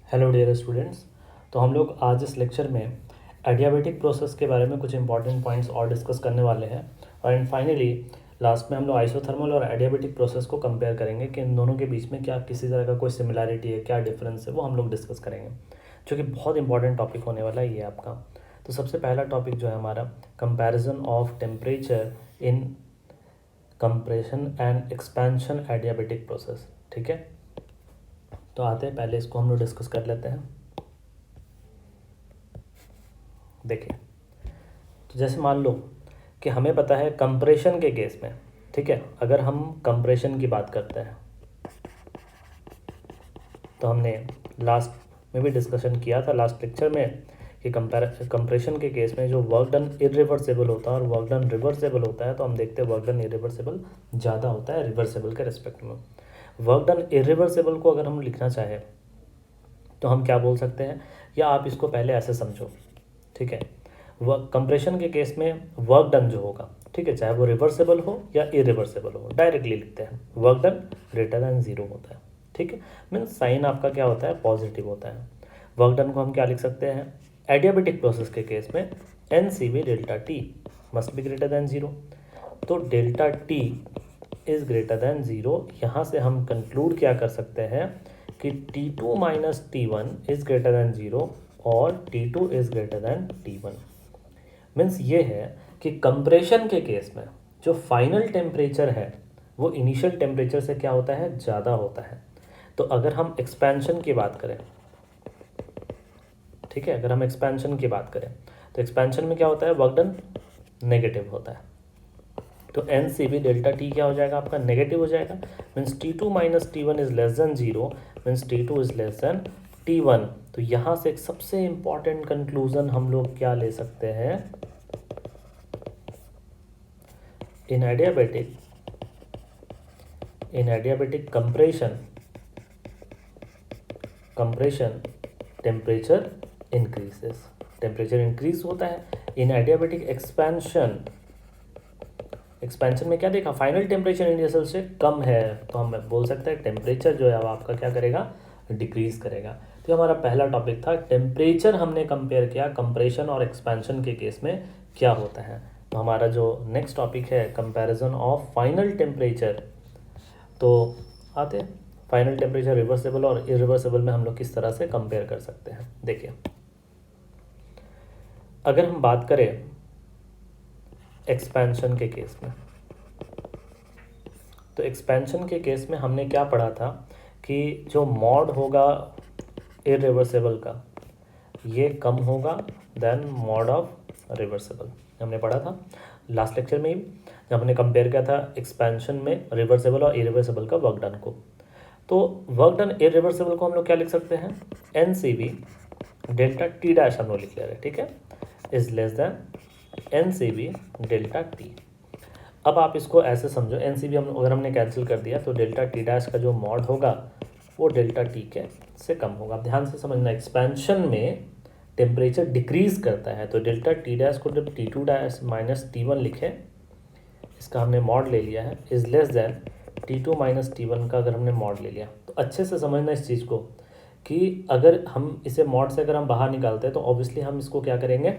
Hello dear students. तो हम लोग आज इस लेक्चर में एडियाबेटिक प्रोसेस के बारे में कुछ इंपॉर्टेंट पॉइंट्स और डिस्कस करने वाले हैं और एंड फाइनली लास्ट में हम लोग आइसोथर्मल और एडियाबेटिक प्रोसेस को कंपेयर करेंगे कि इन दोनों के बीच में क्या किसी तरह का कोई सिमिलैरिटी है, क्या डिफरेंस है, वो हम लोग डिस्कस करेंगे, जो कि बहुत इंपॉर्टेंट टॉपिक होने वाला है ये आपका। तो सबसे पहला टॉपिक जो है हमारा comparison of temperature in compression and expansion adiabatic process. ठीक है, तो आते हैं, पहले इसको हम लोग डिस्कस कर लेते हैं। देखिए, तो जैसे मान लो कि हमें पता है कंप्रेशन के केस में, ठीक है, अगर हम कंप्रेशन की बात करते हैं तो हमने लास्ट में भी डिस्कशन किया था लास्ट लेक्चर में कि कंप्रेशन के केस में जो वर्क डन इरिवर्सिबल होता है और वर्क डन रिवर्सेबल होता है, तो हम देखते हैं वर्क डन इरिवर्सिबल ज़्यादा होता है रिवर्सेबल के रिस्पेक्ट में। वर्क डन इरिवर्सिबल को अगर हम लिखना चाहें तो हम क्या बोल सकते हैं, या आप इसको पहले ऐसे समझो, ठीक है। वर्क कंप्रेशन के केस में वर्क डन जो होगा, ठीक है, चाहे वो रिवर्सेबल हो या इरिवर्सेबल हो, डायरेक्टली लिखते हैं work done greater than zero होता है, ठीक है। मीन्स साइन आपका क्या होता है, पॉजिटिव होता है। वर्क डन को हम क्या लिख सकते हैं, एडियाबेटिक प्रोसेस के केस में n C V delta T must be greater than zero. तो delta T is greater than zero. यहाँ से हम कंक्लूड क्या कर सकते हैं कि T2 minus T1 is greater than zero और T2 is greater then T1। Means ये है कि कंप्रेशन के केस में जो फाइनल टेम्परेचर है वो इनिशियल टेम्परेचर से क्या होता है, ज़्यादा होता है। तो अगर हम एक्सपेंशन की बात करें, ठीक है, अगर हम एक्सपेंशन की बात करें तो एक्सपेंशन में क्या होता है, वर्क डन नेगेटिव होता है। तो N C B delta T क्या हो जाएगा आपका, नेगेटिव हो जाएगा। Means T2 minus T1 is less than zero, means T2 is less than T1। तो यहाँ से एक सबसे इंपॉर्टेंट कंक्लूजन हम लोग क्या ले सकते हैं, इन adiabatic compression temperature increases, temperature increase होता है। इन एडियाबेटिक एक्सपेंशन में क्या देखा, फाइनल टेम्परेचर इनिशियल से कम है, तो हम बोल सकते हैं टेम्परेचर जो है अब आपका क्या करेगा, डिक्रीज करेगा। तो हमारा पहला टॉपिक था टेम्परेचर, हमने कंपेयर किया कंप्रेशन और एक्सपेंशन के केस में क्या होता है। तो हमारा जो नेक्स्ट टॉपिक है कंपैरिजन ऑफ फाइनल टेम्परेचर। तो आते हैं फाइनल टेम्परेचर रिवर्सेबल और इरिवर्सेबल में हम लोग किस तरह से कंपेयर कर सकते हैं। देखिए, अगर हम बात करें एक्सपेंशन के केस में, तो एक्सपेंशन के केस में हमने क्या पढ़ा था कि जो मॉड होगा इरिवर्सेबल का, ये कम होगा देन मॉड ऑफ रिवर्सेबल। हमने पढ़ा था लास्ट लेक्चर में ही, जब हमने कंपेयर किया था एक्सपेंशन में रिवर्सेबल और इरिवर्सेबल का वर्क डन को। तो वर्क डन इरिवर्सेबल को हम लोग क्या लिख सकते हैं, N C V delta T dash हम लोग लिख ले रहे हैं, ठीक है, is less than N C V delta T. अब आप इसको ऐसे समझो, एन सी वी हम अगर हमने कैंसिल कर दिया तो डेल्टा टी डैश का जो मॉड होगा वो डेल्टा टी के से कम होगा। अब ध्यान से समझना, एक्सपेंशन में टेम्परेचर डिक्रीज करता है, तो डेल्टा टी डैश को जब T2 डैश माइनस T1 लिखें, इसका हमने मॉड ले लिया है, is less than T2 minus T1 का अगर हमने मॉड ले लिया, तो अच्छे से समझना इस चीज़ को कि अगर हम इसे मॉड से अगर हम बाहर निकालते हैं तो ऑब्वियसली हम इसको क्या करेंगे,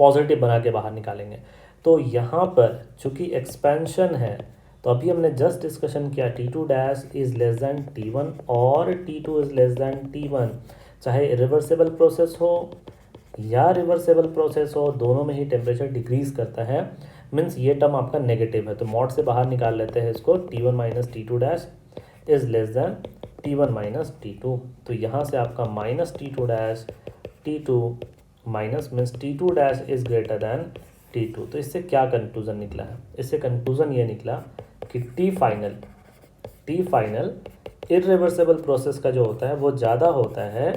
पॉजिटिव बना के बाहर निकालेंगे। तो यहाँ पर चूँकि एक्सपेंशन है, तो अभी हमने जस्ट डिस्कशन किया T2 dash is less than T1 और T2 is less than T1, चाहे रिवर्सेबल प्रोसेस हो या रिवर्सेबल प्रोसेस हो, दोनों में ही टेम्परेचर डिक्रीज करता है। मीन्स ये टर्म आपका नेगेटिव है, तो मॉड से बाहर निकाल लेते हैं इसको, T1 minus T2 dash is less than T1 minus T2। तो यहाँ से आपका minus T2 dash T2 minus means T2 dash is greater than T2। तो इससे क्या कंक्लूज़न निकला है, इससे कंक्लूज़न ये निकला कि टी फाइनल इरिवर्सेबल प्रोसेस का जो होता है वो ज़्यादा होता है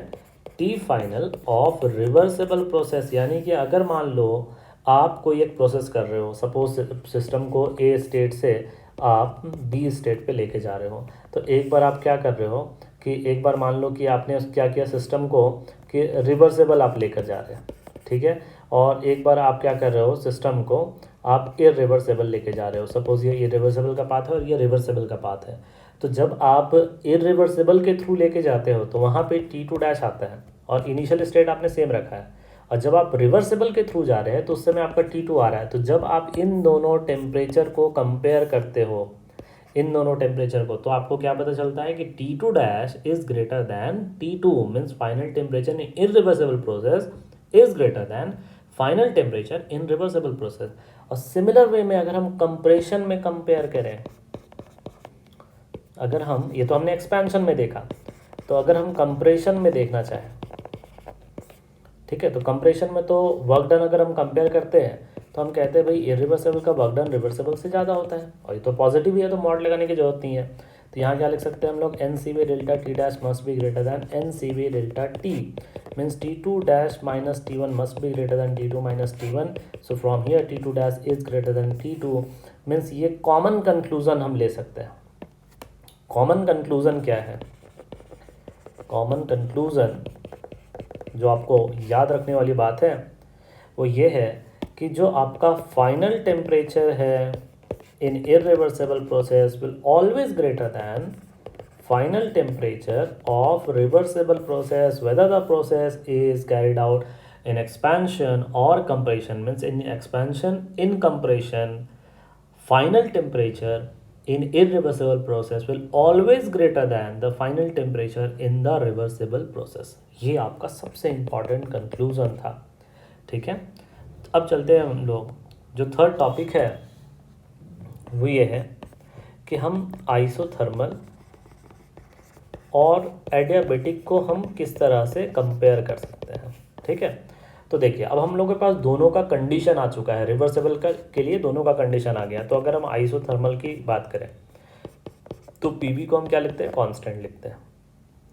T final of reversible process. यानी कि अगर मान लो आप कोई एक प्रोसेस कर रहे हो, सपोज सिस्टम को ए स्टेट से आप बी स्टेट पे लेके जा रहे हो, तो एक बार आप क्या कर रहे हो कि एक बार मान लो कि आपने क्या किया, सिस्टम को कि रिवर्सेबल आप लेकर जा रहे हैं, ठीक है, और एक बार आप क्या कर रहे हो, सिस्टम को आप इरिवर्सेबल लेके जा रहे हो। सपोज ये इरिवर्सेबल का पाथ है और ये रिवर्सेबल का पाथ है, तो जब आप इरिवर्सिबल के थ्रू लेके जाते हो तो वहाँ पे T2 डैश आता है और इनिशियल स्टेट आपने सेम रखा है, और जब आप रिवर्सिबल के थ्रू जा रहे हैं तो उस समय आपका T2 आ रहा है। तो जब आप इन दोनों टेम्परेचर को कंपेयर करते हो, इन दोनों टेम्परेचर को, तो आपको क्या पता चलता है कि T2 dash is greater than T2, means final temperature in irreversible process is greater than final temperature in reversible process. और सिमिलर वे में अगर हम कंप्रेशन में कंपेयर करें, अगर हम, ये तो हमने एक्सपेंशन में देखा, तो अगर हम कंप्रेशन में देखना चाहें, ठीक है, तो कंप्रेशन में तो वर्क डन अगर हम कंपेयर करते हैं तो हम कहते हैं भाई इरिवर्सिबल का वर्क डन रिवर्सिबल से ज़्यादा होता है, और ये तो पॉजिटिव ही है तो मॉड लगाने की जरूरत नहीं है। तो यहाँ क्या लिख सकते हैं हम लोग, N C V delta T dash must be greater than N C V delta T, means T2 dash minus T1 must be greater than T2 minus T1। So from here T2 dash is greater than T2, means ये common conclusion हम ले सकते हैं। Common conclusion क्या है? Common conclusion जो आपको याद रखने वाली बात है वो ये है कि जो आपका फाइनल टेम्परेचर है in irreversible process will always greater than final temperature of reversible process, whether the process is carried out in expansion or compression, means in expansion, in compression, final temperature in irreversible process will always greater than the final temperature in the reversible process। ये आपका सबसे important conclusion था, ठीक है। अब चलते हैं हम लोग, जो थर्ड टॉपिक है वो ये है कि हम आइसोथर्मल और एडियाबेटिक को हम किस तरह से कंपेयर कर सकते हैं, ठीक है। तो देखिए अब हम लोग के पास दोनों का कंडीशन आ चुका है, रिवर्सिबल का के लिए दोनों का कंडीशन आ गया। तो अगर हम आइसोथर्मल की बात करें तो पीवी को हम क्या लिखते हैं, कांस्टेंट लिखते हैं,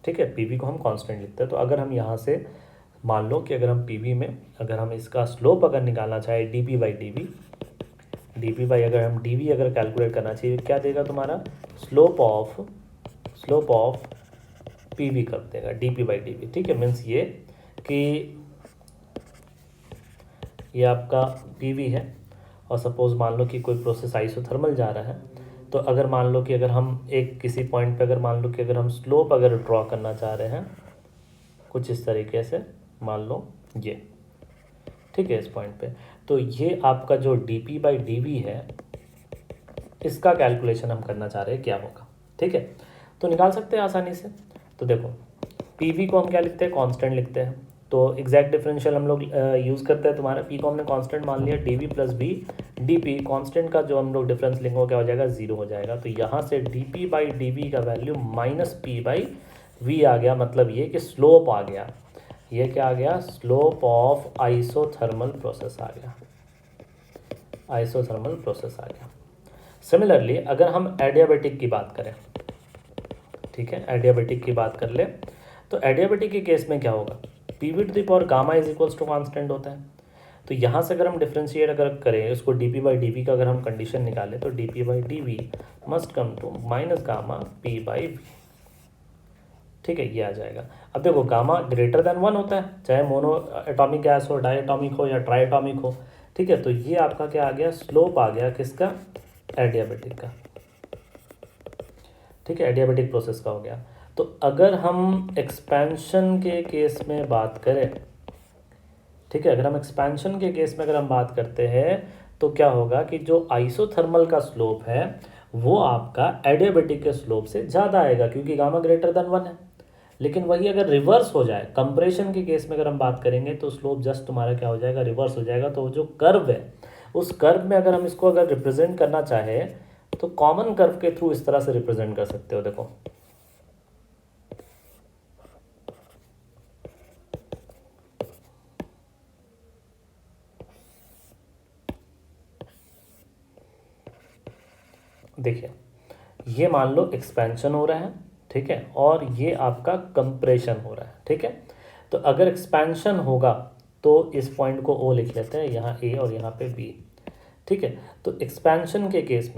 ठीक है, पीवी को हम कांस्टेंट लिखते हैं। तो अगर हम यहाँ से मान लो कि अगर हम पीवी में अगर हम इसका स्लोप अगर निकालना चाहे डीपी बाई अगर हम डीवी अगर कैलकुलेट करना चाहिए, क्या देगा तुम्हारा, स्लोप ऑफ पीवी कर देगा डीपी बाई डीवी, ठीक है। मीन्स ये कि ये आपका पीवी है और सपोज मान लो कि कोई प्रोसेस आइसोथर्मल जा रहा है, तो अगर मान लो कि अगर हम एक किसी पॉइंट पे अगर मान लो कि अगर हम स्लोप अगर ड्रॉ करना चाह रहे हैं कुछ इस तरीके से, मान लो ये, ठीक है, इस पॉइंट पे, तो ये आपका जो डीपी बाई डीवी है इसका कैलकुलेशन हम करना चाह रहे हैं क्या होगा, ठीक है। तो निकाल सकते हैं आसानी से। तो देखो पीवी को हम क्या लिखते हैं, कांस्टेंट लिखते हैं। तो एग्जैक्ट डिफरेंशियल हम लोग यूज़ करते हैं। तुम्हारा पी को हमने कांस्टेंट मान लिया, DV plus B DP, constant का जो हम लोग डिफरेंस लिखेंगे क्या हो जाएगा, 0 हो जाएगा। तो यहाँ से डीपी बाई डीवी का value minus P by V आ गया, मतलब ये कि स्लोप आ गया, ये क्या आ गया, स्लोप ऑफ आइसोथर्मल प्रोसेस आ गया, आइसोथर्मल प्रोसेस आ गया। सिमिलरली अगर हम एडियाबेटिक की बात करें, ठीक है, एडियाबेटिक की बात कर ले, तो एडियाबेटिक के केस में क्या होगा, PV to the power gamma is equals to constant होता है। तो यहाँ से अगर हम डिफ्रेंशिएट अगर करें उसको डीपी बाई डीवी का अगर हम कंडीशन निकालें तो DP by DV must come to minus gamma P by V, ठीक है, ये आ जाएगा। अब देखो गामा ग्रेटर देन 1 होता है, चाहे मोनो एटॉमिक गैस हो, डाई एटॉमिक हो या ट्राई एटॉमिक हो, ठीक है। तो ये आपका क्या आ गया, स्लोप आ गया किसका, एडियाबेटिक का, ठीक है, एडियाबेटिक प्रोसेस का हो गया। तो अगर हम एक्सपेंशन के केस में बात करें, ठीक है, अगर हम एक्सपेंशन के केस में अगर हम बात करते हैं तो क्या होगा कि जो आइसोथर्मल का स्लोप है वो आपका एडियाबेटिक के स्लोप से ज़्यादा आएगा क्योंकि गामा ग्रेटर देन 1 है। लेकिन वही अगर रिवर्स हो जाए, कंप्रेशन के केस में अगर हम बात करेंगे तो स्लोप जस्ट तुम्हारा क्या हो जाएगा, रिवर्स हो जाएगा। तो जो कर्व है उस कर्व में अगर हम इसको अगर रिप्रेजेंट करना चाहे तो कॉमन कर्व के थ्रू इस तरह से रिप्रेजेंट कर सकते हो। देखो देखिए ये मान लो एक्सपेंशन हो रहा है, ठीक है, और ये आपका कंप्रेशन हो रहा है, ठीक है। तो अगर एक्सपेंशन होगा तो इस पॉइंट को ओ लिख लेते हैं, यहाँ ए और यहाँ पे बी, ठीक है। तो एक्सपेंशन के केस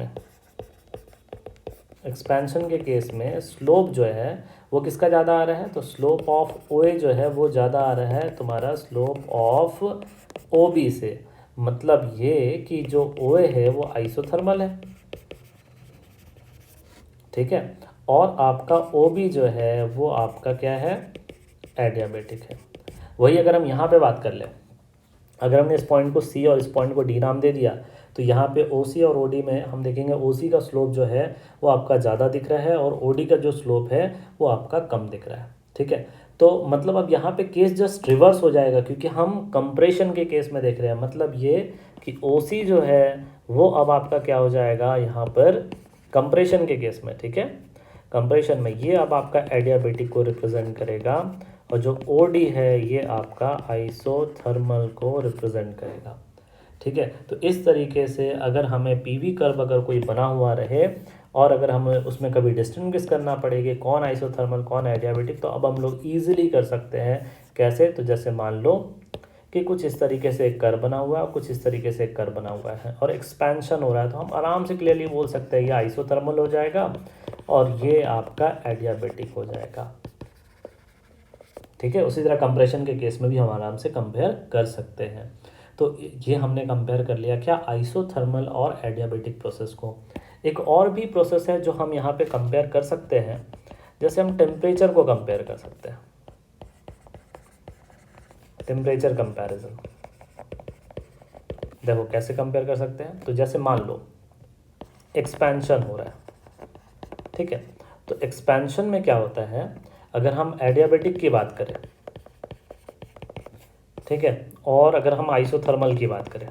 में स्लोप जो है वो किसका ज़्यादा आ रहा है, तो स्लोप ऑफ ओ ए जो है वो ज़्यादा आ रहा है तुम्हारा स्लोप ऑफ ओ बी से। मतलब ये कि जो ओ ए है वो आइसोथर्मल है, ठीक है, और आपका OB जो है वो आपका क्या है, एडियाबेटिक है। वही अगर हम यहाँ पे बात कर लें, अगर हमने इस पॉइंट को C और इस पॉइंट को D नाम दे दिया, तो यहाँ पे OC और OD में हम देखेंगे OC का स्लोप जो है वो आपका ज़्यादा दिख रहा है और OD का जो स्लोप है वो आपका कम दिख रहा है। ठीक है, तो मतलब अब यहाँ पे केस जस्ट रिवर्स हो जाएगा, क्योंकि हम कंप्रेशन के केस में देख रहे हैं। मतलब ये कि OC जो है वो अब आपका क्या हो जाएगा यहाँ पर कंप्रेशन के केस में। ठीक है, कंप्रेशन में ये अब आपका एडियाबेटिक को रिप्रेजेंट करेगा, और जो OD है ये आपका आइसोथर्मल को रिप्रेजेंट करेगा। ठीक है, तो इस तरीके से अगर हमें PV कर्व अगर कोई बना हुआ रहे और अगर हमें उसमें कभी डिस्टिंग्विश करना पड़ेगी कौन आइसोथर्मल कौन एडियाबेटिक, तो अब हम लोग ईजिली कर सकते हैं। कैसे, तो जैसे मान लो कि कुछ इस तरीके से एक कर्व बना हुआ है, कुछ इस तरीके से एक कर्व बना हुआ है और एक्सपेंशन हो रहा है, तो हम आराम से क्लियरली बोल सकते हैं ये आइसोथर्मल हो जाएगा और ये आपका एडियाबेटिक हो जाएगा। ठीक है, उसी तरह कंप्रेशन के केस में भी हम आराम से कंपेयर कर सकते हैं। तो ये हमने कंपेयर कर लिया क्या, आइसोथर्मल और एडियाबेटिक प्रोसेस को। एक और भी प्रोसेस है जो हम यहाँ पे कंपेयर कर सकते हैं, जैसे हम टेम्परेचर को कंपेयर कर सकते हैं, टेम्परेचर कंपैरिजन। देखो कैसे कंपेयर कर सकते हैं, तो जैसे मान लो एक्सपेंशन हो रहा है। ठीक है, तो एक्सपेंशन में क्या होता है, अगर हम एडियाबेटिक की बात करें, ठीक है, और अगर हम आइसोथर्मल की बात करें,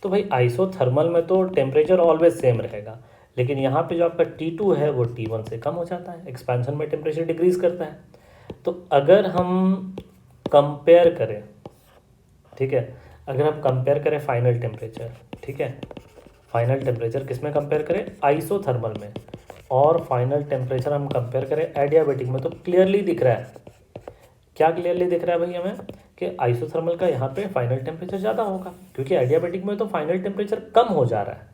तो भाई आइसोथर्मल में तो टेम्परेचर ऑलवेज सेम रहेगा, लेकिन यहाँ पे जो आपका T2 है वो T1 से कम हो जाता है। एक्सपेंशन में टेम्परेचर डिक्रीज करता है। तो अगर हम कंपेयर करें, ठीक है, अगर हम कंपेयर करें फाइनल टेम्परेचर, ठीक है, फाइनल टेम्परेचर किस में कंपेयर करें, आइसोथर्मल में, और फाइनल टेम्परेचर हम कंपेयर करें एडियाबेटिक में, तो क्लियरली दिख रहा है। क्या क्लियरली दिख रहा है भाई हमें, कि आइसोथर्मल का यहाँ पे फाइनल टेम्परेचर ज़्यादा होगा, क्योंकि एडियाबेटिक में तो फाइनल टेम्परेचर कम हो जा रहा है।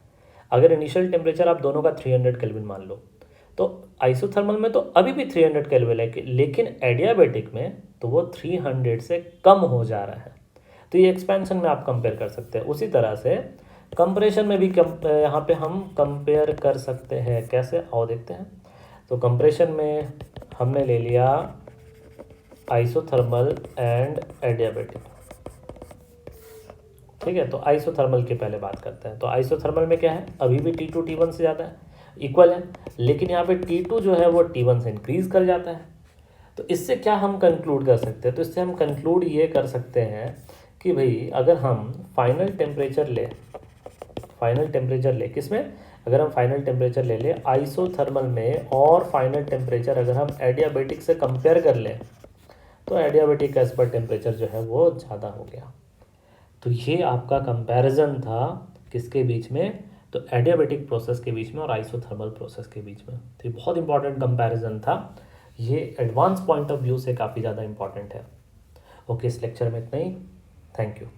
अगर इनिशियल टेम्परेचर आप दोनों का 300 केल्विन मान लो, तो आइसोथर्मल में तो अभी भी 300 केल्विन है, लेकिन एडियाबेटिक में तो वो 300 से कम हो जा रहा है। तो ये एक्सपेंशन में आप कंपेयर कर सकते हैं। उसी तरह से कंप्रेशन में भी यहाँ पे हम कंपेयर कर सकते हैं। कैसे, आओ देखते हैं। तो कंप्रेशन में हमने ले लिया आइसोथर्मल एंड एडियाबेटिक। ठीक है, तो आइसोथर्मल की पहले बात करते हैं। तो आइसोथर्मल में क्या है, अभी भी T2 T1 से ज़्यादा है, इक्वल है, लेकिन यहाँ पे T2 जो है वो T1 से इंक्रीज कर जाता है। तो इससे क्या हम कंक्लूड कर सकते हैं, तो इससे हम कंक्लूड ये कर सकते हैं कि भाई अगर हम फाइनल टेम्परेचर ले किसमें, अगर हम फाइनल टेम्परेचर ले लें आइसोथर्मल में, और फाइनल टेम्परेचर अगर हम एडियाबेटिक से कंपेयर कर लें, तो एडियाबेटिक एज पर टेम्परेचर जो है वो ज़्यादा हो गया। तो ये आपका कंपैरिजन था किसके बीच में, तो एडियाबेटिक प्रोसेस के बीच में और आइसोथर्मल प्रोसेस के बीच में। तो ये बहुत इंपॉर्टेंट कंपैरिजन था, ये एडवांस पॉइंट ऑफ व्यू से काफ़ी ज़्यादा इंपॉर्टेंट है। ओके, इस लेक्चर में इतना ही। Thank you.